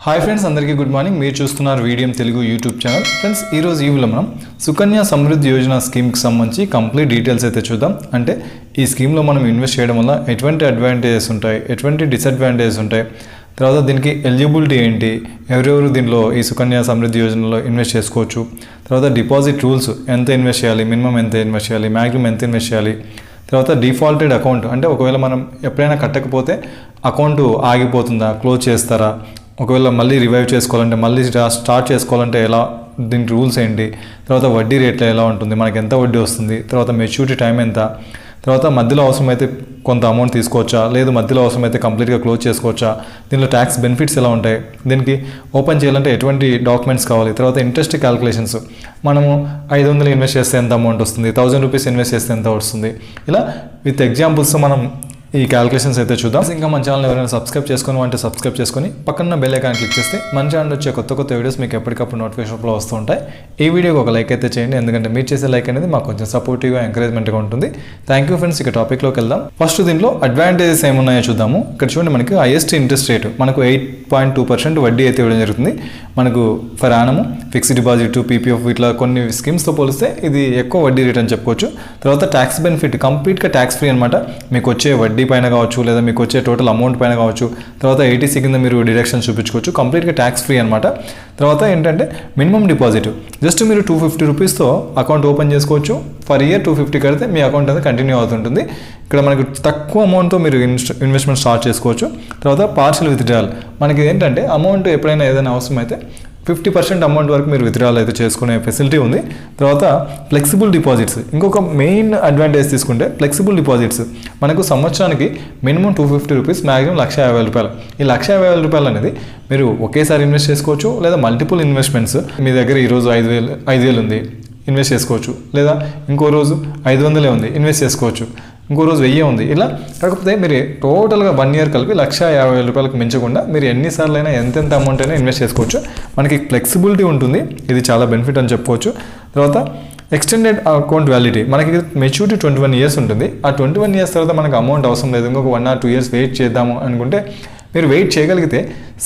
Hi friends, అందరికీ good morning. మీరు చూస్తున్నారు Veediyam Telugu YouTube channel. Friends, ఈరోజు ఈ వీడియోలో మనం సుకన్య సమృద్ధి యోజన స్కీమ్కి సంబంధించి కంప్లీట్ డీటెయిల్స్ అయితే చూద్దాం. అంటే ఈ స్కీమ్లో మనం ఇన్వెస్ట్ చేయడం వల్ల ఎటువంటి అడ్వాంటేజెస్ ఉంటాయి, ఎటువంటి డిసడ్వాంటేజెస్ ఉంటాయి, తర్వాత దీనికి ఎలిజిబిలిటీ ఏంటి, ఎవరెవరు దీనిలో ఈ సుకన్య సమృద్ధి యోజనలో ఇన్వెస్ట్ చేసుకోవచ్చు, తర్వాత డిపాజిట్ రూల్స్, ఎంత ఇన్వెస్ట్ చేయాలి, మినిమం ఎంత ఇన్వెస్ట్ చేయాలి, మ్యాక్సిమం ఎంత ఇన్వెస్ట్ చేయాలి, తర్వాత డిఫాల్టెడ్ అకౌంట్ అంటే ఒకవేళ మనం ఎప్పుడైనా కట్టకపోతే అకౌంట్ ఆగిపోతుందా, క్లోజ్ చేస్తారా, ఒకవేళ మళ్ళీ రివైవ్ చేసుకోవాలంటే మళ్ళీ స్టార్ట్ చేసుకోవాలంటే ఎలా, దీని రూల్స్ ఏంటి, తర్వాత వడ్డీ రేట్లు ఎలా ఉంటుంది, మనకి ఎంత వడ్డీ వస్తుంది, తర్వాత మెచ్యూరిటీ టైం ఎంత, తర్వాత మధ్యలో అవసరమైతే కొంత అమౌంట్ తీసుకోవచ్చా, లేదు మధ్యలో అవసరమైతే కంప్లీట్గా క్లోజ్ చేసుకోవచ్చా, దీనిలో ట్యాక్స్ బెనిఫిట్స్ ఎలా ఉంటాయి, దీనికి ఓపెన్ చేయాలంటే ఎటువంటి డాక్యుమెంట్స్ కావాలి, తర్వాత ఇంట్రెస్ట్ క్యాలిక్యులేషన్స్, మనము 500 ఇన్వెస్ట్ చేస్తే ఎంత అమౌంట్ వస్తుంది, 1000 రూపీస్ ఇన్వెస్ట్ చేస్తే ఎంత వస్తుంది, ఇలా విత్ ఎగ్జాంపుల్స్ మనం ఈ క్యాలిక్యులేషన్స్ అయితే చూద్దాం. ఇంకా మన ఛానల్ ఎవరైనా సబ్స్క్రైబ్ చేసుకొని అంటే సబ్స్క్రైబ్ చేసుకొని పక్కన బెల్ ఐకాన్ క్లిక్ చేస్తే మన ఛానల్ వచ్చే కొత్త వీడియోస్ మీకు ఎప్పటికప్పుడు నోటిఫికేషన్లో వస్తూ ఉంటాయి. ఈ వీడియోకి ఒక లైక్ అయితే చేయండి, ఎందుకంటే మీరు చేసే లైక్ అనేది మాకు కొంచెం సపోర్టివ్గా ఎంకరేజ్మెంట్గా ఉంటుంది. Thank you friends. ఇక టాపిక్లోకి వెళ్దాం. ఫస్ట్ దీంట్లో అడ్వాంటేజెస్ ఏమున్నాయో చూద్దాము. ఇక్కడ చూడండి, మనకి హైయెస్ట్ ఇంట్రెస్ట్ రేట్ మనకు 8.2% వడ్డీ అయితే ఇవ్వడం జరుగుతుంది. మనకు for annum fixed deposit, PPF ఇట్లా కొన్ని స్కీమ్స్తో పోలిస్తే ఇది ఎక్కువ వడ్డీ రేట్ అని చెప్పుకోవచ్చు. తర్వాత ట్యాక్స్ బెనిఫిట్ కంప్లీట్గా ట్యాక్స్ ఫ్రీ అనమాట. మీకు వచ్చే వడ్డీ పైన కావచ్చు, లేదా మీకు వచ్చే టోటల్ అమౌంట్ పైన కావచ్చు, తర్వాత 80C కింద మీరు డిడక్షన్ చూపించుకోవచ్చు. కంప్లీట్గా ట్యాక్స్ ఫ్రీ అనమాట. తర్వాత ఏంటంటే మినిమం డిపాజిట్ జస్ట్ మీరు 250 రూపీస్తో అకౌంట్ ఓపెన్ చేసుకోవచ్చు. ఫర్ ఇయర్ 250 కడితే మీ అకౌంట్ అనేది కంటిన్యూ అవుతుంటుంది. ఇక్కడ మనకు తక్కువ అమౌంట్తో మీరు ఇన్వెస్ట్మెంట్ స్టార్ట్ చేసుకోవచ్చు. తర్వాత పార్షియల్ విత్డ్రాయల్, మనకి ఏంటంటే అమౌంట్ ఎప్పుడైనా ఏదైనా అవసరం అయితే 50% అమౌంట్ వరకు మీరు విత్డ్రాల్ అయితే చేసుకునే ఫెసిలిటీ ఉంది. తర్వాత ఫ్లెక్సిబుల్ డిపాజిట్స్, ఇంకొక మెయిన్ అడ్వాంటేజ్ తీసుకుంటే ఫ్లెక్సిబుల్ డిపాజిట్స్ మనకు సంవత్సరానికి మినిమం 250 రూపీస్, మ్యాక్సిమం 150,000 రూపాయలు. ఈ 150,000 రూపాయలు అనేది మీరు ఒకేసారి ఇన్వెస్ట్ చేసుకోవచ్చు, లేదా మల్టిపుల్ ఇన్వెస్ట్మెంట్స్, మీ దగ్గర ఈరోజు 5,000 ఉంది ఇన్వెస్ట్ చేసుకోవచ్చు, లేదా ఇంకో రోజు 500 ఉంది ఇన్వెస్ట్ చేసుకోవచ్చు, ఇంకో రోజు 1000 ఉంది. ఇలా కాకపోతే మీరు టోటల్గా 1 ఇయర్ కలిపి 150,000 రూపాయలకు మించకుండా మీరు ఎన్నిసార్లు అయినా ఎంతెంత అమౌంట్ అయినా ఇన్వెస్ట్ చేసుకోవచ్చు. మనకి ఫ్లెక్సిబిలిటీ ఉంటుంది, ఇది చాలా బెనిఫిట్ అని చెప్పుకోవచ్చు. తర్వాత ఎక్స్టెండెడ్ అకౌంట్ వ్యాలిడిటీ, మనకి మెచ్యూరిటీ 21 ఇయర్స్ ఉంటుంది. ఆ 21 ఇయర్స్ తర్వాత మనకు అమౌంట్ అవసరం లేదు, ఇంకొక 1 or 2 ఇయర్స్ వెయిట్ చేద్దాము అనుకుంటే మీరు వెయిట్ చేయగలిగితే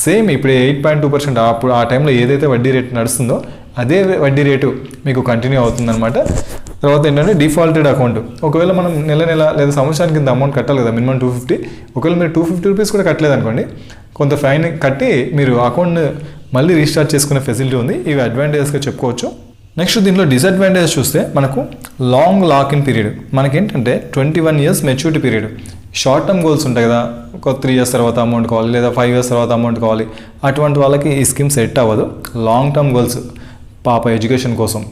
సేమ్ ఇప్పుడు 8.2% అప్పుడు ఆ టైంలో ఏదైతే వడ్డీ రేటు నడుస్తుందో అదే వడ్డీ రేటు మీకు కంటిన్యూ అవుతుందన్నమాట. తర్వాత ఏంటంటే డిఫాల్టెడ్ అకౌంట్, ఒకవేళ మనం నెల లేదా సంవత్సరానికి కింద అమౌంట్ కట్టాలి కదా, మినిమం 250. ఒకవేళ మీరు 250 రూపీస్ కూడా కట్టలేదు అనుకోండి, కొంత ఫైన్ కట్టి మీరు అకౌంట్ మళ్ళీ రీస్టార్ట్ చేసుకునే ఫెసిలిటీ ఉంది. ఇవి అడ్వాంటేజెస్గా చెప్పుకోవచ్చు. నెక్స్ట్ దీంట్లో డిసడ్వాంటేజెస్ చూస్తే మనకు లాంగ్ లాక్ ఇన్ పీరియడ్, మనకేంటంటే 21 years maturity period. Short term goals ఉంటాయి కదా, ఒక 3 ఇయర్స్ తర్వాత అమౌంట్ కావాలి, లేదా 5 ఇయర్స్ తర్వాత అమౌంట్ కావాలి, అటువంటి వాళ్ళకి ఈ స్కీమ్ సెట్ అవ్వదు. లాంగ్ టర్మ్ గోల్స్, పాప ఎడ్యుకేషన్ కోసం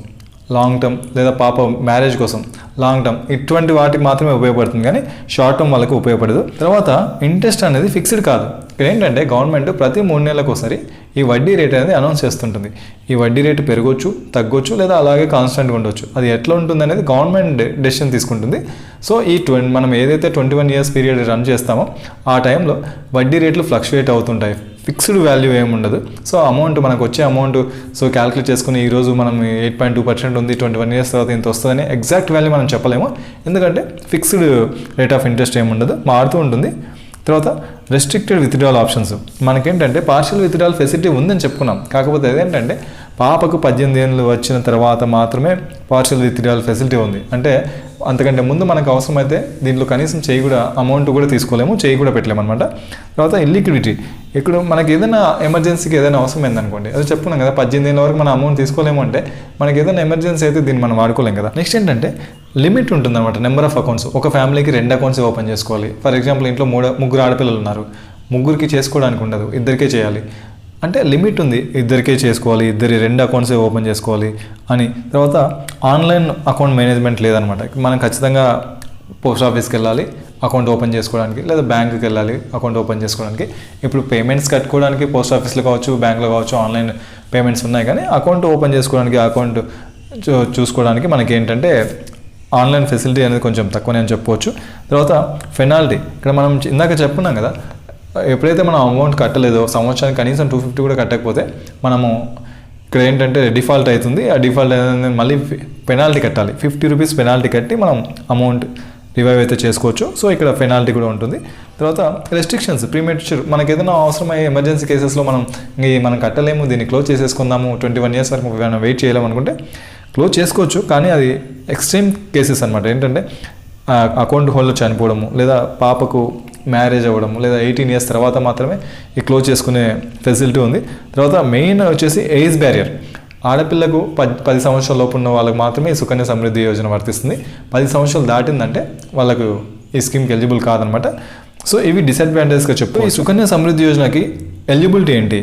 లాంగ్ టర్మ్, లేదా పాప మ్యారేజ్ కోసం లాంగ్ టర్మ్, ఇటువంటి వాటికి మాత్రమే ఉపయోగపడుతుంది, కానీ షార్ట్ టర్మ్ వాళ్ళకి ఉపయోగపడదు. తర్వాత ఇంట్రెస్ట్ అనేది ఫిక్స్డ్ కాదు. ఇక్కడ ఏంటంటే గవర్నమెంట్ ప్రతి 3 నెలలకు ఒకసారి ఈ వడ్డీ రేట్ అనేది అనౌన్స్ చేస్తుంటుంది. ఈ వడ్డీ రేటు పెరగొచ్చు, తగ్గొచ్చు, లేదా అలాగే కాన్స్టెంట్గా ఉండొచ్చు. అది ఎట్లా ఉంటుంది అనేది గవర్నమెంట్ డెసిషన్ తీసుకుంటుంది. సో ఈ మనం ఏదైతే 21 ఇయర్స్ పీరియడ్ రన్ చేస్తామో ఆ టైంలో వడ్డీ రేట్లు ఫ్లక్చుయేట్ అవుతుంటాయి, ఫిక్స్డ్ వాల్యూ ఏముండదు. సో అమౌంట్ మనకు వచ్చే అమౌంట్ సో క్యాలిక్యులేట్ చేసుకుని ఈరోజు మనం 8.2% ఉంది, 21 ఇయర్స్ తర్వాత ఇంత వస్తుందని ఎగ్జాక్ట్ వాల్యూ మనం చెప్పలేము, ఎందుకంటే ఫిక్స్డ్ రేట్ ఆఫ్ ఇంట్రెస్ట్ ఏముండదు, మారుతూ ఉంటుంది. తర్వాత రెస్ట్రిక్టెడ్ విత్డ్రాల్ ఆప్షన్స్, మనకేంటంటే పార్షియల్ విత్డ్రాల్ ఫెసిలిటీ ఉందని చెప్పుకున్నాం, కాకపోతే అదేంటంటే పాపకు 18 ఏళ్ళు వచ్చిన తర్వాత మాత్రమే పార్షియల్ విత్డ్రాల్ ఫెసిలిటీ ఉంది. అంటే అంతకంటే ముందు మనకు అవసరమైతే దీంట్లో కనీసం చేయి కూడా అమౌంట్ కూడా తీసుకోలేము, చేయి కూడా పెట్టలేము అనమాట. తర్వాత ఇల్లిక్విడిటీ, ఇప్పుడు మనకి ఏదైనా ఎమర్జెన్సీకి ఏదైనా అవసరం ఏందనుకోండి, అది చెప్పుకున్నాం కదా, 18 ఏళ్ళ వరకు మనం అమౌంట్ తీసుకోలేము అంటే మనకి ఏదైనా ఎమర్జెన్సీ అయితే దీన్ని మనం వాడుకోలేం కదా. నెక్స్ట్ ఏంటంటే లిమిట్ ఉంటుంది అనమాట, నెంబర్ ఆఫ్ అకౌంట్స్. ఒక ఫ్యామిలీకి 2 అకౌంట్స్ ఓపెన్ చేసుకోవాలి. ఫర్ ఎగ్జాంపుల్ ఇంట్లో 3 ఆడపిల్లలు ఉన్నారు, 3కి చేసుకోవడానికి ఉండదు, 2కే చేయాలి అంటే లిమిట్ ఉంది, 2కే చేసుకోవాలి, 2 అకౌంట్సే ఓపెన్ చేసుకోవాలి అని. తర్వాత ఆన్లైన్ అకౌంట్ మేనేజ్మెంట్ లేదనమాట, మనం ఖచ్చితంగా పోస్ట్ ఆఫీస్కి వెళ్ళాలి అకౌంట్ ఓపెన్ చేసుకోవడానికి, లేదా బ్యాంకుకి వెళ్ళాలి అకౌంట్ ఓపెన్ చేసుకోవడానికి. ఇప్పుడు పేమెంట్స్ కట్టుకోవడానికి పోస్ట్ ఆఫీస్లో కావచ్చు, బ్యాంకులో కావచ్చు ఆన్లైన్ పేమెంట్స్ ఉన్నాయి, కానీ అకౌంట్ ఓపెన్ చేసుకోవడానికి, అకౌంట్ చూసుకోవడానికి మనకి ఏంటంటే ఆన్లైన్ ఫెసిలిటీ అనేది కొంచెం తక్కువనే అని చెప్పుకోవచ్చు. తర్వాత పెనాల్టీ, ఇక్కడ మనం ఇందాక చెప్పుకున్నాం కదా, ఎప్పుడైతే మనం అమౌంట్ కట్టలేదో సంవత్సరానికి కనీసం 250 కూడా కట్టకపోతే మనము ఇక్కడ ఏంటంటే డిఫాల్ట్ అవుతుంది. ఆ డిఫాల్ట్ మళ్ళీ పెనాల్టీ కట్టాలి, 50 రూపీస్ పెనాల్టీ కట్టి మనం అమౌంట్ రివైవ్ అయితే చేసుకోవచ్చు. సో ఇక్కడ పెనాల్టీ కూడా ఉంటుంది. తర్వాత రెస్ట్రిక్షన్స్, ప్రీమెచ్యూర్ మనకి ఏదైనా అవసరమయ్యే ఎమర్జెన్సీ కేసెస్లో మనం కట్టలేము, దీన్ని క్లోజ్ చేసేసుకుందాము, 21 years వరకు మనం వెయిట్ చేయలేము అనుకుంటే క్లోజ్ చేసుకోవచ్చు. కానీ అది ఎక్స్ట్రీమ్ కేసెస్ అనమాట. ఏంటంటే అకౌంట్ హోల్డర్ చనిపోవడము, లేదా పాపకు మ్యారేజ్ అవ్వడము, లేదా 18 years తర్వాత మాత్రమే ఈ క్లోజ్ చేసుకునే ఫెసిలిటీ ఉంది. తర్వాత మెయిన్ వచ్చేసి ఏజ్ బ్యారియర్. ఆడపిల్లకు 10 సంవత్సరాల లోపు ఉన్న వాళ్ళకి మాత్రమే ఈ సుకన్య సమృద్ధి యోజన వర్తిస్తుంది. 10 సంవత్సరాలు దాటిందంటే వాళ్ళకు ఈ స్కీమ్కి ఎలిజిబుల్ కాదనమాట. సో ఇవి డిసడ్వాంటేజ్గా చెప్పు. ఈ సుకన్య సమృద్ధి యోజనకి ఎలిజిబిలిటీ ఏంటి?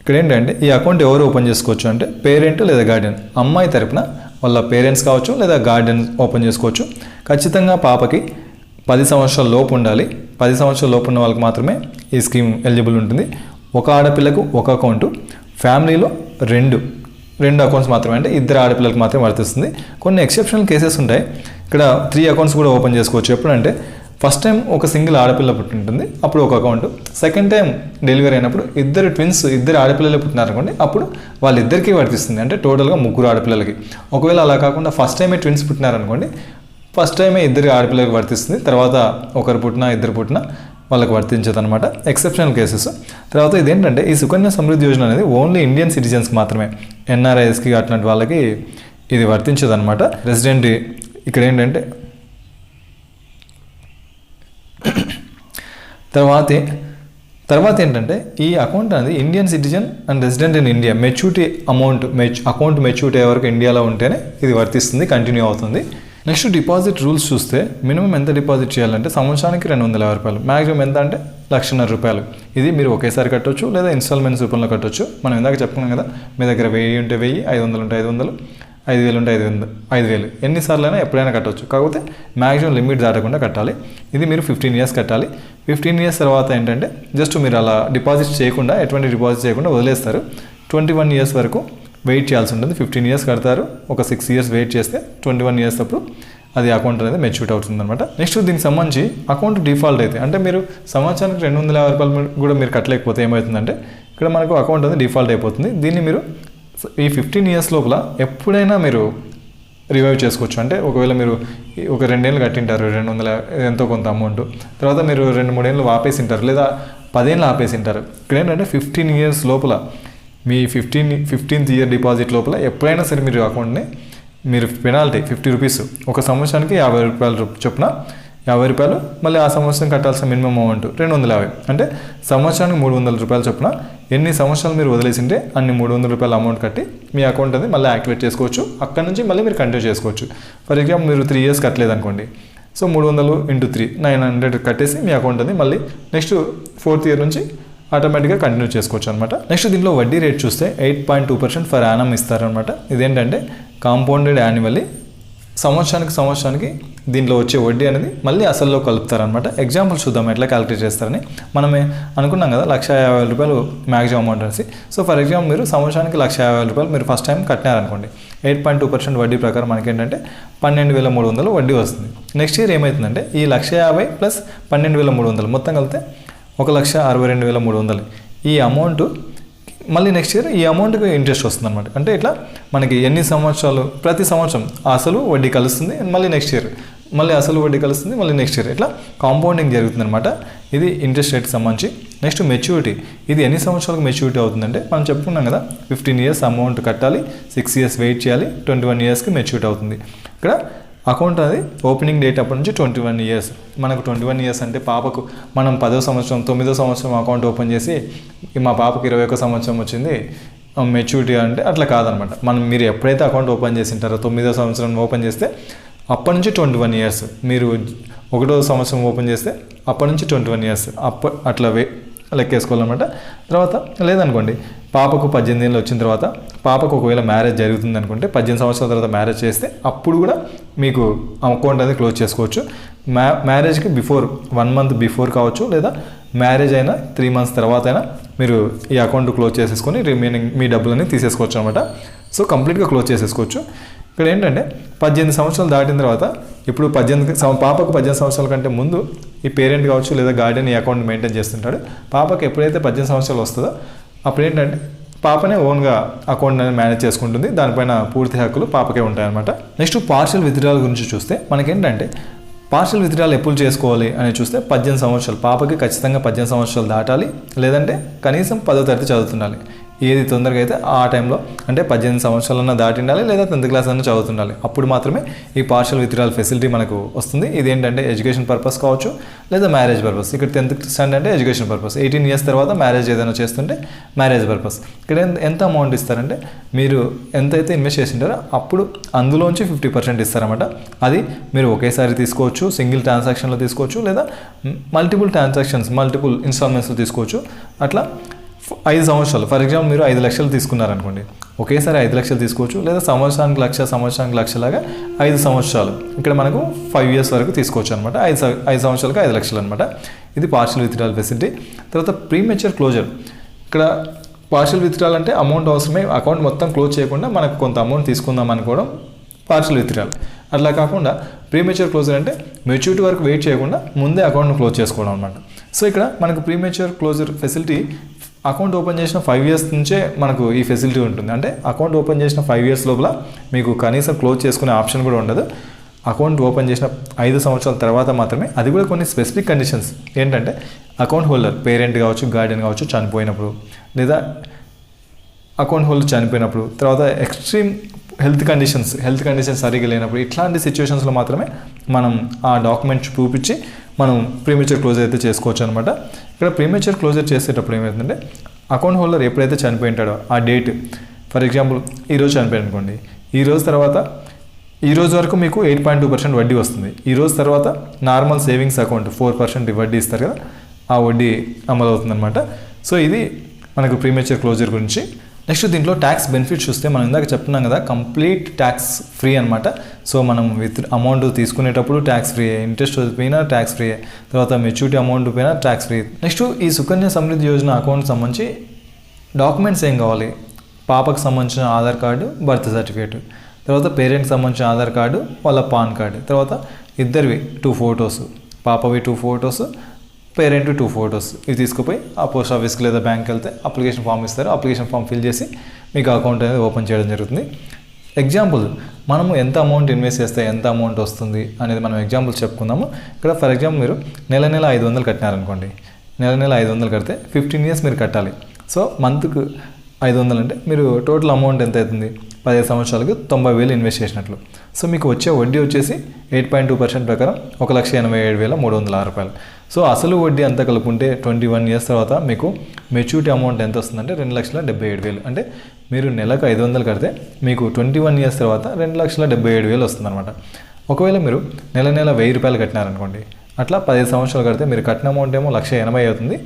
ఇక్కడ ఏంటంటే ఈ అకౌంట్ ఎవరు ఓపెన్ చేసుకోవచ్చు అంటే పేరెంట్ లేదా గార్డియన్. అమ్మాయి తరపున వాళ్ళ పేరెంట్స్ కావచ్చు లేదా గార్డియన్ ఓపెన్ చేసుకోవచ్చు. ఖచ్చితంగా పాపకి 10 సంవత్సరాల లోపు ఉండాలి. 10 సంవత్సరాల లోపు ఉన్న వాళ్ళకి మాత్రమే ఈ స్కీమ్ ఎలిజిబుల్ ఉంటుంది. ఒక ఆడపిల్లకు ఒక అకౌంటు, ఫ్యామిలీలో రెండు అకౌంట్స్ మాత్రమే, అంటే 2 ఆడపిల్లలకు మాత్రమే వర్తిస్తుంది. కొన్ని ఎక్సెప్షనల్ కేసెస్ ఉంటాయి. ఇక్కడ 3 అకౌంట్స్ కూడా ఓపెన్ చేసుకోవచ్చు. ఎప్పుడంటే ఫస్ట్ టైం ఒక సింగిల్ ఆడపిల్ల పుట్టింటుంది, అప్పుడు ఒక అకౌంట్. సెకండ్ టైం డెలివరీ అయినప్పుడు 2 ఆడపిల్లలు పుట్టినారనుకోండి, అప్పుడు వాళ్ళిద్దరికీ వర్తిస్తుంది, అంటే టోటల్గా 3 ఆడపిల్లలకి. ఒకవేళ అలా కాకుండా ఫస్ట్ టైమే ట్విన్స్ పుట్టినారనుకోండి, ఫస్ట్ టైమే 2 ఆడపిల్లలకు వర్తిస్తుంది, తర్వాత ఒకరు పుట్టినా 2 పుట్టినా వాళ్ళకి వర్తించదు అనమాట. Exceptional cases. తర్వాత ఇదేంటంటే ఈ సుకన్య సమృద్ధి యోజన అనేది ఓన్లీ ఇండియన్ సిటిజన్స్కి మాత్రమే, ఎన్ఆర్ఐస్కి అట్లాంటి వాళ్ళకి ఇది వర్తించదు అనమాట. రెసిడెంట్ ఇక్కడ ఏంటంటే తర్వాత ఏంటంటే ఈ అకౌంట్ అనేది Indian citizen and resident in India maturity account maturity వరకు ఇండియాలో ఉంటేనే ఇది వర్తిస్తుంది, కంటిన్యూ అవుతుంది. నెక్స్ట్ డిపాజిట్ రూల్స్ చూస్తే మినిమం ఎంత డిపాజిట్ చేయాలంటే సంవత్సరానికి 250 రూపాయలు, మ్యాక్సిమం ఎంత అంటే 1,50,000 రూపాయలు. ఇది మీరు ఒకేసారి కట్టొచ్చు లేదా ఇన్స్టాల్మెంట్స్ రూపంలో కట్టొచ్చు. మనం ఇందాక చెప్పుకున్నాం కదా, మీ దగ్గర 1000 ఉంటే 1000, 500 ఉంటే 500, 5,000 ఉంటే 5,000, ఎన్నిసార్లు అయినా ఎప్పుడైనా కట్టవచ్చు. కాకపోతే మ్యాక్సిమం లిమిట్ దాటకుండా కట్టాలి. ఇది మీరు 15 years కట్టాలి. 15 years తర్వాత ఏంటంటే జస్ట్ మీరు అలా డిపాజిట్ చేయకుండా, ఎటువంటి డిపాజిట్ చేయకుండా వదిలేస్తారు. 21 years వరకు వెయిట్ చేయాల్సి ఉంటుంది. 15 years కడతారు, ఒక 6 years వెయిట్ చేస్తే 21 years అప్పుడు అది అకౌంట్ అనేది మెచ్యూర్ అవుతుంది అనమాట. నెక్స్ట్ దీనికి సంబంధించి అకౌంట్ డిఫాల్ట్ అయితే, అంటే మీరు సంవత్సరానికి 250 రూపాయలు కూడా మీరు కట్టలేకపోతే ఏమవుతుందంటే ఇక్కడ మనకు అకౌంట్ అనేది డిఫాల్ట్ అయిపోతుంది. దీన్ని మీరు ఈ 15 years లోపల ఎప్పుడైనా మీరు రివైవ్ చేసుకోవచ్చు. అంటే ఒకవేళ మీరు ఒక 2 ఏళ్ళు కట్టింటారు 200 ఎంతో కొంత అమౌంట్, తర్వాత మీరు 2-3 ఏళ్ళు ఆపేసింటారు, లేదా 10 ఏళ్ళు ఆపేసింటారు. ఇక్కడ ఏంటంటే 15 years లోపల మీ 15th year డిపాజిట్ లోపల ఎప్పుడైనా సరే మీరు అకౌంట్ని మీరు పెనాల్టీ 50 రూపీస్, ఒక సంవత్సరానికి 50 రూపాయలు చొప్పున 50 రూపాయలు, మళ్ళీ ఆ సంవత్సరం కట్టాల్సిన మినిమం అమౌంట్ 250, అంటే సంవత్సరానికి 300 రూపాయలు చొప్పున. ఎన్ని సంవత్సరాలు మీరు వదిలేసింటే అన్ని 300 రూపాయల అమౌంట్ కట్టి మీ అకౌంట్ అనేది మళ్ళీ యాక్టివేట్ చేసుకోవచ్చు. అక్కడ నుంచి మళ్ళీ మీరు కంటిన్యూ చేసుకోవచ్చు. ఫర్ ఎగ్జాంపుల్ మీరు 3 years కట్టలేదనుకోండి, సో 300 × 3 900 కట్టేసి మీ అకౌంట్ అనేది మళ్ళీ నెక్స్ట్ 4th year నుంచి ఆటోమేటిక్గా కంటిన్యూ చేసుకోవచ్చు అనమాట. నెక్స్ట్ దీంట్లో వడ్డీ రేట్ చూస్తే 8.2% ఫర్ యానం ఇస్తారనమాట. ఇదేంటంటే కాంపౌండెడ్ యాన్యువల్లీ, సంవత్సరానికి దీంట్లో వచ్చే వడ్డీ అనేది మళ్ళీ అసల్లో కలుపుతారనమాట. ఎగ్జాంపుల్ చూద్దాం ఎట్లా క్యాలిక్యులేట్ చేస్తారని. మనమే అనుకున్నాం కదా 1,50,000 రూపాయలు మ్యాక్సిమం అమౌంట్ అనేసి. సో ఫర్ ఎగ్జాంపుల్ మీరు సంవత్సరానికి 1,50,000 రూపాయలు మీరు ఫస్ట్ టైం కట్టినారనుకోండి, 8.2% వడ్డీ ప్రకారం మనకి ఏంటంటే 12,300 వడ్డీ వస్తుంది. నెక్స్ట్ ఇయర్ ఏమవుతుందంటే ఈ 1,50,000 ప్లస్ 12,300 మొత్తం కలిపితే 1,62,300 ఈ అమౌంట్ మళ్ళీ నెక్స్ట్ ఇయర్ ఈ అమౌంట్కి ఇంట్రెస్ట్ వస్తుంది అనమాట. అంటే ఇట్లా మనకి ఎన్ని సంవత్సరాలు, ప్రతి సంవత్సరం అసలు వడ్డీ కలుస్తుంది, మళ్ళీ నెక్స్ట్ ఇయర్ మళ్ళీ అసలు వడ్డీ కలుస్తుంది, మళ్ళీ నెక్స్ట్ ఇయర్, ఇట్లా కాంపౌండింగ్ జరుగుతుంది అనమాట. ఇది ఇంట్రెస్ట్ రేట్కి సంబంధించి. నెక్స్ట్ మెచ్యూరిటీ, ఇది ఎన్ని సంవత్సరాలకు మెచ్యూరిటీ అవుతుందంటే మనం చెప్పుకున్నాం కదా 15 years అమౌంట్ కట్టాలి, 6 years వెయిట్ చేయాలి, 21 yearsకి మెచ్యూరిటీ అవుతుంది. ఇక్కడ అకౌంట్ అది ఓపెనింగ్ డేట్ అప్పటి నుంచి 21 years. మనకు 21 years అంటే పాపకు మనం 10వ సంవత్సరం 9వ సంవత్సరం అకౌంట్ ఓపెన్ చేసి మా పాపకు 21వ సంవత్సరం వచ్చింది మెచ్యూరిటీ అంటే అట్లా కాదనమాట. మీరు ఎప్పుడైతే అకౌంట్ ఓపెన్ చేసి ఉంటారో 9వ సంవత్సరం ఓపెన్ చేస్తే అప్పటి నుంచి 21 years, మీరు 1వ సంవత్సరం ఓపెన్ చేస్తే అప్పటి నుంచి 21 years అట్లా లెక్కేసుకోవాలన్నమాట. తర్వాత లేదనుకోండి పాపకు 18 ఏళ్ళు వచ్చిన తర్వాత పాపకు ఒకవేళ మ్యారేజ్ జరుగుతుంది అనుకుంటే 18 సంవత్సరాల తర్వాత మ్యారేజ్ చేస్తే అప్పుడు కూడా మీకు అకౌంట్ అనేది క్లోజ్ చేసుకోవచ్చు. మ్యారేజ్కి బిఫోర్ 1 month బిఫోర్ కావచ్చు, లేదా మ్యారేజ్ అయినా 3 months తర్వాత అయినా మీరు ఈ అకౌంట్ క్లోజ్ చేసేసుకొని రిమైనింగ్ మీ డబ్బులని తీసేసుకోవచ్చు అనమాట. సో కంప్లీట్గా క్లోజ్ చేసేసుకోవచ్చు. ఇక్కడ ఏంటంటే 18 సంవత్సరాలు దాటిన తర్వాత, ఇప్పుడు పాపకు 18 సంవత్సరాల కంటే ముందు ఈ పేరెంట్ కావచ్చు లేదా గార్డియన్ ఈ అకౌంట్ మెయింటైన్ చేస్తుంటాడు. పాపకు ఎప్పుడైతే 18 సంవత్సరాలు వస్తుందో అప్పుడు ఏంటంటే పాపనే ఓన్గా అకౌంట్ అనేది మేనేజ్ చేసుకుంటుంది, దానిపైన పూర్తి హక్కులు పాపకే ఉంటాయన్నమాట. నెక్స్ట్ పార్షియల్ విత్డ్రాల్ గురించి చూస్తే మనకేంటంటే పార్షియల్ విత్డ్రాల్ ఎప్పుడు చేసుకోవాలి అని చూస్తే 18 సంవత్సరాలు, పాపకి ఖచ్చితంగా 18 సంవత్సరాలు దాటాలి, లేదంటే కనీసం 10వ తరగతి చదువుతుండాలి. ఏది తొందరగా అయితే ఆ టైంలో, అంటే 18 సంవత్సరాలన్నా దాటి ఉండాలి, లేదా 10th క్లాస్ అన్నా చదువుతుండాలి. అప్పుడు మాత్రమే ఈ పార్షియల్ విత్డ్రాల్ ఫెసిలిటీ మనకు వస్తుంది. ఇది ఏంటంటే ఎడ్యుకేషన్ పర్పస్ కావచ్చు, లేదా మ్యారేజ్ పర్పస్. ఇక్కడ 10th స్టాండర్డ్ అంటే ఎడ్యుకేషన్ పర్పస్, 18 ఇయర్స్ తర్వాత మ్యారేజ్ ఏదైనా చేస్తుంటే మ్యారేజ్ పర్పస్. ఇక్కడ ఎంత అమౌంట్ ఇస్తారంటే మీరు ఎంతైతే ఇన్వెస్ట్ చేసింటారో అప్పుడు అందులోంచి 50% ఇస్తారన్నమాట. అది మీరు ఒకేసారి తీసుకోవచ్చు, సింగిల్ ట్రాన్సాక్షన్లో తీసుకోవచ్చు, లేదా మల్టిపుల్ ట్రాన్సాక్షన్స్, మల్టిపుల్ ఇన్స్టాల్మెంట్స్లో తీసుకోవచ్చు. అట్లా 5 సంవత్సరాలు, ఫర్ ఎగ్జాంపుల్ మీరు 5 లక్షలు తీసుకున్నారనుకోండి, ఒకేసారి 5 లక్షలు తీసుకోవచ్చు, లేదా సంవత్సరానికి లక్షలాగా 5 సంవత్సరాలు. ఇక్కడ మనకు 5 years వరకు తీసుకోవచ్చు అనమాట. 5 సంవత్సరాలకు 5 లక్షలు అనమాట. ఇది పార్షియల్ విత్డ్రాల్ ఫెసిలిటీ. తర్వాత ప్రీమెచ్యూర్ క్లోజర్. ఇక్కడ పార్షియల్ విత్డ్రాల్ అంటే అమౌంట్ అవసరమే, అకౌంట్ మొత్తం క్లోజ్ చేయకుండా మనకు కొంత అమౌంట్ తీసుకుందాం అనుకోవడం పార్షియల్ విత్డ్రాల్. అట్లా కాకుండా ప్రీమెచ్యూర్ క్లోజర్ అంటే మెచ్యూరిటీ వరకు వెయిట్ చేయకుండా ముందే అకౌంట్ను క్లోజ్ చేసుకోవడం అనమాట. సో ఇక్కడ మనకు premature closure facility account open చేసిన 5 years నుంచే మనకు ఈ ఫెసిలిటీ ఉంటుంది. అంటే అకౌంట్ ఓపెన్ చేసిన 5 years లోపల మీకు కనీసం క్లోజ్ చేసుకునే ఆప్షన్ కూడా ఉండదు. అకౌంట్ ఓపెన్ చేసిన 5 సంవత్సరాల తర్వాత మాత్రమే, అది కూడా కొన్ని స్పెసిఫిక్ కండిషన్స్ ఏంటంటే అకౌంట్ హోల్డర్ పేరెంట్ కావచ్చు, గార్డియన్ కావచ్చు చనిపోయినప్పుడు, లేదా అకౌంట్ హోల్డర్ చనిపోయినప్పుడు, తర్వాత ఎక్స్ట్రీమ్ హెల్త్ కండిషన్స్ సరిగా లేనప్పుడు, ఇట్లాంటి సిచ్యువేషన్స్లో మాత్రమే మనం ఆ డాక్యుమెంట్స్ చూపించి మనం ప్రీమెచ్యూర్ క్లోజర్ అయితే చేసుకోవచ్చు అనమాట. ఇక్కడ ప్రీమెచ్యూర్ క్లోజర్ చేసేటప్పుడు ఏమవుతుందంటే అకౌంట్ హోల్డర్ ఎప్పుడైతే చనిపోయి ఉంటాడో ఆ డేట్, ఫర్ ఎగ్జాంపుల్ ఈరోజు చనిపోయాడు అనుకోండి, ఈ రోజు వరకు మీకు 8.2% వడ్డీ వస్తుంది. ఈ రోజు తర్వాత నార్మల్ సేవింగ్స్ అకౌంట్ 4% వడ్డీ ఇస్తారు కదా, ఆ వడ్డీ అమలు అవుతుందన్నమాట. సో ఇది మనకు ప్రీమెచ్యూర్ క్లోజర్ గురించి. నెక్స్ట్ దీంట్లో ట్యాక్స్ బెనిఫిట్స్ చూస్తే మనం ఇందాక చెప్తున్నాం కదా, కంప్లీట్ ట్యాక్స్ ఫ్రీ అనమాట. సో మనం విత్ అమౌంట్ తీసుకునేటప్పుడు ట్యాక్స్ ఫ్రీ, ఇంట్రెస్ట్ పోయినా ట్యాక్స్ ఫ్రీ, తర్వాత మెచ్యూరిటీ అమౌంట్ పోయినా ట్యాక్స్ ఫ్రీ. నెక్స్ట్ ఈ సుకన్య సమృద్ధి యోజన అకౌంట్ సంబంధించి డాక్యుమెంట్స్ ఏం కావాలి, పాపకు సంబంధించిన ఆధార్ కార్డు, బర్త్ సర్టిఫికేట్, తర్వాత పేరెంట్కి సంబంధించిన ఆధార్ కార్డు, వాళ్ళ పాన్ కార్డు, తర్వాత ఇద్దరివి 2 photos, పాపవి 2 photos, పేరెంట్ 2 photos. ఇవి తీసుకుపోయి ఆ పోస్ట్ ఆఫీస్కి లేదా బ్యాంక్కి వెళ్తే అప్లికేషన్ ఫామ్ ఇస్తారు. అప్లికేషన్ ఫామ్ ఫిల్ చేసి మీకు అకౌంట్ అనేది ఓపెన్ చేయడం జరుగుతుంది. ఎగ్జాంపుల్ మనము ఎంత అమౌంట్ ఇన్వెస్ట్ చేస్తే ఎంత అమౌంట్ వస్తుంది అనేది మనం ఎగ్జాంపుల్ చెప్పుకుందాము. ఇక్కడ ఫర్ ఎగ్జాంపుల్ మీరు నెల 500 కట్టినారనుకోండి, నెల 500 కడితే 15 years మీరు కట్టాలి. సో మంత్కు 500 అంటే మీరు టోటల్ అమౌంట్ ఎంత అవుతుంది, 15 సంవత్సరాలకు 90,000 ఇన్వెస్ట్ చేసినట్లు. సో మీకు వచ్చే వడ్డీ వచ్చేసి 8.2% ప్రకారం 1,87,306 రూపాయలు. సో అసలు వడ్డీ అంతా కలుపుకుంటే 21 years తర్వాత మీకు మెచ్యూరిటీ అమౌంట్ ఎంత వస్తుందంటే 2,77,000. అంటే మీరు నెలకు 500 కడితే మీకు 21 years తర్వాత 2,77,000 వస్తుందన్నమాట. ఒకవేళ మీరు నెల 1,000 రూపాయలు కట్టినారనుకోండి, అట్లా 15 సంవత్సరాలు కడితే మీరు కట్టిన అమౌంట్ ఏమో 1,80,000 అవుతుంది.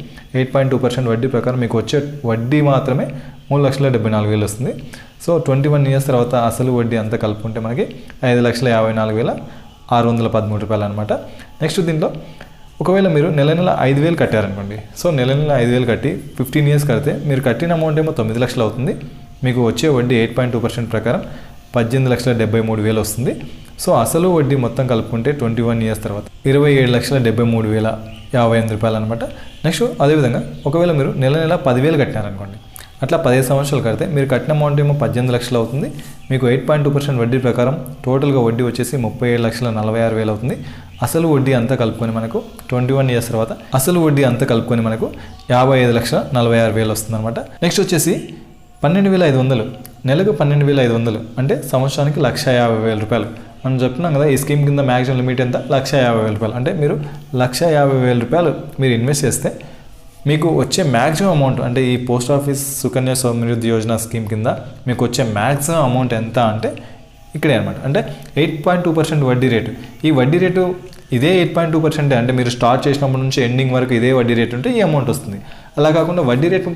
8.2% వడ్డీ ప్రకారం మీకు వచ్చే వడ్డీ మాత్రమే 3,74,000 వస్తుంది. సో 21 years తర్వాత అసలు వడ్డీ అంతా కలుపుకుంటే మనకి 5,54,613 రూపాయలు అనమాట. నెక్స్ట్ దీంట్లో ఒకవేళ మీరు నెల 5,000 కట్టారనుకోండి, సో నెల 5,000 కట్టి 15 years కడితే మీరు కట్టిన అమౌంట్ ఏమో 9 లక్షలు అవుతుంది. మీకు వచ్చే వడ్డీ 8.2% ప్రకారం 18,73,000 వస్తుంది. సో అసలు వడ్డీ మొత్తం కలుపుకుంటే 21 years తర్వాత 27,73,058 రూపాయలు అనమాట. నెక్స్ట్ అదేవిధంగా ఒకవేళ మీరు నెల 10,000 కట్టినారనుకోండి, అట్లా 15 సంవత్సరాలు కడితే మీరు కట్టిన అమౌంట్ ఏమో 18 లక్షలు అవుతుంది. మీకు 8.2% వడ్డీ ప్రకారం టోటల్గా వడ్డీ వచ్చేసి 37,46,000 అవుతుంది. అసలు వడ్డీ అంతా కలుపుకొని మనకు 21 years తర్వాత అసలు వడ్డీ అంతా కలుపుకొని మనకు 55,46,000 వస్తుంది అనమాట. నెక్స్ట్ వచ్చేసి 12,500, నెలకు 12,500 అంటే సంవత్సరానికి 1,50,000 రూపాయలు. మనం చెప్తున్నాం కదా, ఈ స్కీమ్ కింద మ్యాక్సిమం లిమిట్ ఎంత 1,50,000 రూపాయలు. అంటే మీరు 1,50,000 రూపాయలు మీరు ఇన్వెస్ట్ చేస్తే మీకు వచ్చే మ్యాక్సిమం అమౌంట్, అంటే ఈ post office Sukanya Samriddhi Yojana scheme కింద మీకు వచ్చే మ్యాక్సిమం అమౌంట్ ఎంత అంటే ఇక్కడే అనమాట. అంటే 8.2% వడ్డీ రేటు. ఈ వడ్డీ రేటు ఇదే 8.2%, అంటే మీరు స్టార్ట్ చేసినప్పటి నుంచి ఎండింగ్ వరకు ఇదే వడ్డీ రేటు ఉంటే ఈ అమౌంట్ వస్తుంది. అలా కాకుండా వడ్డీ రేటు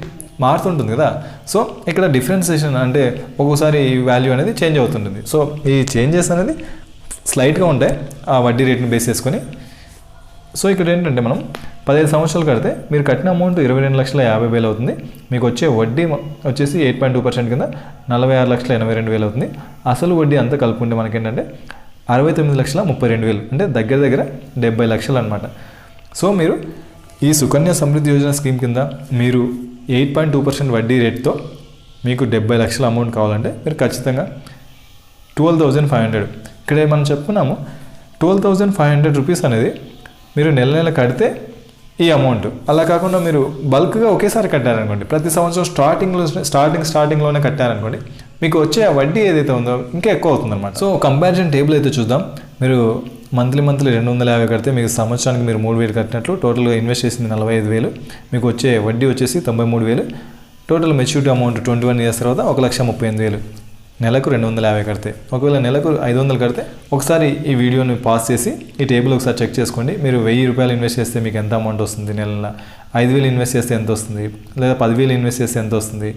మారుతుంటుంది కదా, సో ఇక్కడ డిఫరెన్సియేషన్ అంటే ఒక్కోసారి ఈ వాల్యూ అనేది చేంజ్ అవుతుంటుంది. సో ఈ చేంజెస్ అనేది స్లైట్గా ఉంటాయి ఆ వడ్డీ రేట్ని బేస్ చేసుకొని. సో ఇక్కడ ఏంటంటే మనం 15 సంవత్సరాలు కడితే మీరు కట్టిన అమౌంట్ 22,50,000 అవుతుంది. మీకు వచ్చే వడ్డీ వచ్చేసి 8.2% కింద 46,82,000 అవుతుంది. అసలు వడ్డీ అంతా కలుపుకుంటే మనకేంటంటే 69,32,000, అంటే దగ్గర 70 లక్షలు అనమాట. సో మీరు ఈ సుకన్య సమృద్ధి యోజన స్కీమ్ కింద మీరు 8.2% వడ్డీ రేట్తో మీకు 70 లక్షల అమౌంట్ కావాలంటే మీరు ఖచ్చితంగా 12,500, ఇక్కడ మనం చెప్పుకున్నాము 12,500 రూపీస్ అనేది మీరు నెల నెల కడితే ఈ అమౌంట్. అలా కాకుండా మీరు బల్క్గా ఒకేసారి కట్టారనుకోండి, ప్రతి సంవత్సరం స్టార్టింగ్లోనే కట్టారనుకోండి, మీకు వచ్చే ఆ వడ్డీ ఏదైతే ఉందో ఇంకా ఎక్కువ అవుతుందన్నమాట. సో కంపారిజన్ టేబుల్ అయితే చూద్దాం. మీరు మంత్లీ 250 కడితే మీకు సంవత్సరానికి మీరు 3,000 కట్టినట్లు, టోటల్గా ఇన్వెస్ట్ చేసింది 45,000, మీకు వచ్చే వడ్డీ వచ్చేసి 93,000, టోటల్ మెచ్యూరిటీ అమౌంట్ 21 ఇయర్స్ తర్వాత 1,38,000. నెలకు 250 కడితే, ఒకవేళ నెలకు 500 కడితే ఒకసారి ఈ వీడియోని పాస్ చేసి ఈ టేబుల్ ఒకసారి చెక్ చేసుకోండి. మీరు 1,000 రూపాయలు ఇన్వెస్ట్ చేస్తే మీకు ఎంత అమౌంట్ వస్తుంది, నెల 5,000 ఇన్వెస్ట్ చేస్తే ఎంత వస్తుంది, లేదా 10,000 ఇన్వెస్ట్ చేస్తే ఎంత వస్తుంది,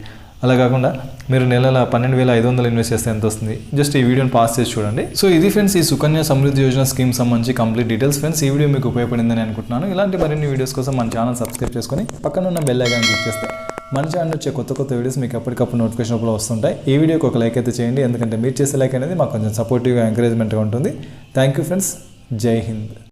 అలా కాకుండా మీరు నెల 12,500 ఇన్వెస్ట్ చేస్తే ఎంత వస్తుంది, జస్ట్ ఈ వీడియోని పాస్ చేసి చూడండి. సో ఇది ఫ్రెండ్స్ ఈ సుకన్య సమృద్ధి యోజన స్కీమ్ సంబంధించి కంప్లీట్ డీటెయిల్స్. ఫ్రెండ్స్ ఈ వీడియో మీకు ఉపయోగపడిందని అనుకుంటున్నాను. ఇలాంటి మరిన్ని వీడియోస్ కోసం మన ఛానల్ సబ్స్క్రైబ్ చేసుకొని పక్కన ఉన్న బెల్ ఐకాన్ క్లిక్ చేస్తే మన ఛానల్ వచ్చే కొత్త వీడియోస్ మీకు ఎప్పటికప్పుడు నోటిఫికేషన్ రూపంలో వస్తుంటాయి. ఈ వీడియోకి ఒక లైక్ అయితే చేయండి, ఎందుకంటే మీరు చేసే లైక్ అనేది మాకు కొంచెం సపోర్టివ్గా ఎంకరేజ్మెంట్గా ఉంటుంది. Thank you friends. జై హింద్.